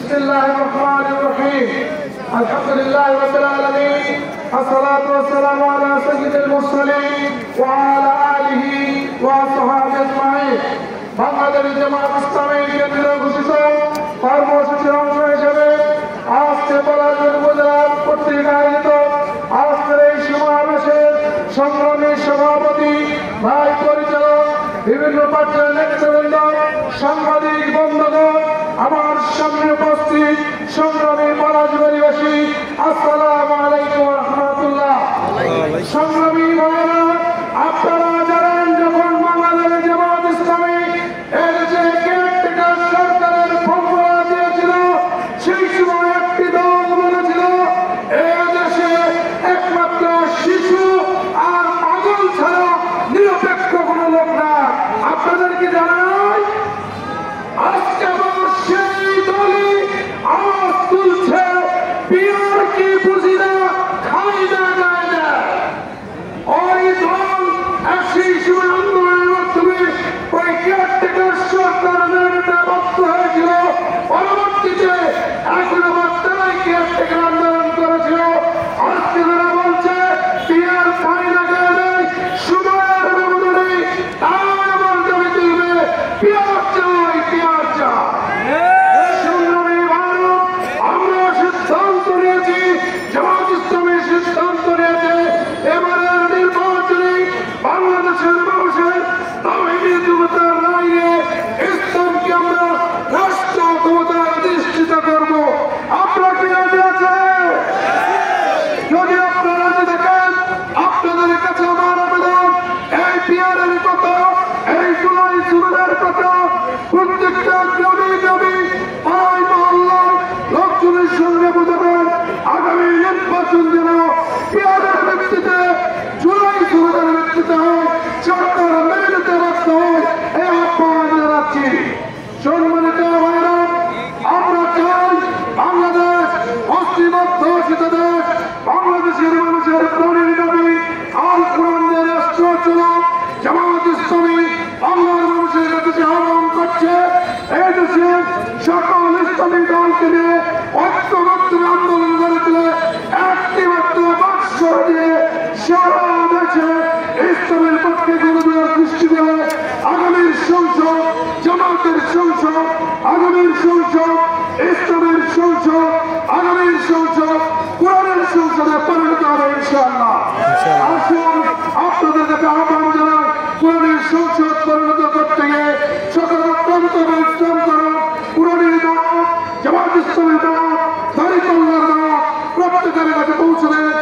বিসমিল্লাহির রহমানির রহিম আলহামদুলিল্লাহি রাব্বিল আলামিন আসসালাতু ওয়াসসালামু আলা সাইয়্যিদিল মুরসালিন ওয়া আলা আলিহি ওয়া সাহবিহি আজমাইন। বাংলাদেশ জামাত ইসলামী কেন্দ্রীয় ঘোষিত কর্মসূচির অংশ হিসেবে আজকে পলাশবাড়ী উপজেলা কর্তৃক আয়োজিত আজকের এই সমাবেশের সংগ্রামী সভাপতি, ভাই পরিচালক, বিভিন্ন পর্যায়ের নেতৃবৃন্দ, সাংবাদিক বন্ধুগণ, আমার সামনে উপস্থিত সংগ্রামী পলাশবাড়ীবাসী, আসসালামু আলাইকুম ওয়া রাহমাতুল্লাহ। সংগ্রামী ভাইরা, আপনারা জানেন যখন বাংলাদেশ জামাত ইসলামী এর যে কেয়ারটেকার সরকারের ফর্মুলা দিয়েছিল, সেই সময় একটি দল বলেছিল এদেশে একমাত্র শিশু আর পাগল ছাড়া নিরপেক্ষ কোনো লোক না। আপনাদের কি জানা নাই? আজকে আবার সেই দলই আওয়াজ তুলছে, পিয়ার কি বুঝি না, খাই না যায় না। ওই দল সেই সময় আন্দোলনের মাধ্যমে ওই কেয়ারটেকার সরকার মেনে বাধ্য হয়েছিল। পরবর্তীতে এখন আবার তারাই কেয়ারটেকার আন্দোলন করেছিল। আজকে তারা বলছে পিয়ার খাই না যায় নাই, সময়ের ব্যবধানে তারা আবার দাবি তুলবে পিয়ার চাই, পিয়ার চাই। সংগ্রামী ভারত, আমরা সিদ্ধান্ত নিয়েছি, জামাত ইসলামী সিদ্ধান্ত নিয়েছে, এবারের নির্বাচনে বাংলাদেশের মানুষের তাওহীদের যুবতার রায়ে ইসলামকে আমরা রাষ্ট্র ক্ষমতায় অধিষ্ঠিত করব। আপনারা কি রাজি আছেন? যদি আপনারা রাজি থাকেন, আপনাদের কাছে আমার আবেদন, এই পিয়ারের কথা, এই জুলাই জুলুমের কথা প্রত্যেকটা গ্রামে গ্রামে, পাড়ায় মহল্লায় লোকজনের সঙ্গে বোঝাবেন। আগামী নির্বাচন যেন পিয়ারের ভিত্তিতে, জুলাই জুলুমের ভিত্তিতে হয়, সরকার মেনে নিতে বাধ্য হয়, এই আহ্বান জানাচ্ছি। সম্মানিত ভাইরা, আমরা চাই বাংলাদেশ মুসলিম অধ্যুষিত দেশ, বাংলাদেশের মানুষের প্রাণের দাবি আল কোরআনের রাষ্ট্র চলুক। জামাত ইসলামী বাংলার মানুষের কাছে আহ্বান করছে, এই দেশে সকল ইসলামী দলকে নিয়ে ঐক্যবদ্ধ আন্দোলন গড়ে তুলে একটি মাত্র বাক্স দিয়ে সারা দেশে ইসলামের পক্ষে গণবিরোধ সৃষ্টি করে আগামীর সংসদ, জামাতের সংসদ, আগামীর সংসদ, ইসলামের সংসদ, আগামীর সংসদ, কোরআনের সংসদে পরিণত হবে ইনশাআল্লাহ। আসুন আপনাদের কাছে আহ্বান জানাই, কোরআনের সংসদ পরিণত করতে গিয়ে সকল অত্যন্ত পরিশ্রম করুন। কোরআনের দাওয়াত, জামাত ইসলামের দাওয়াত, তরিকতুল্লাহর দাওয়াত প্রত্যেকের কাছে পৌঁছে দেন।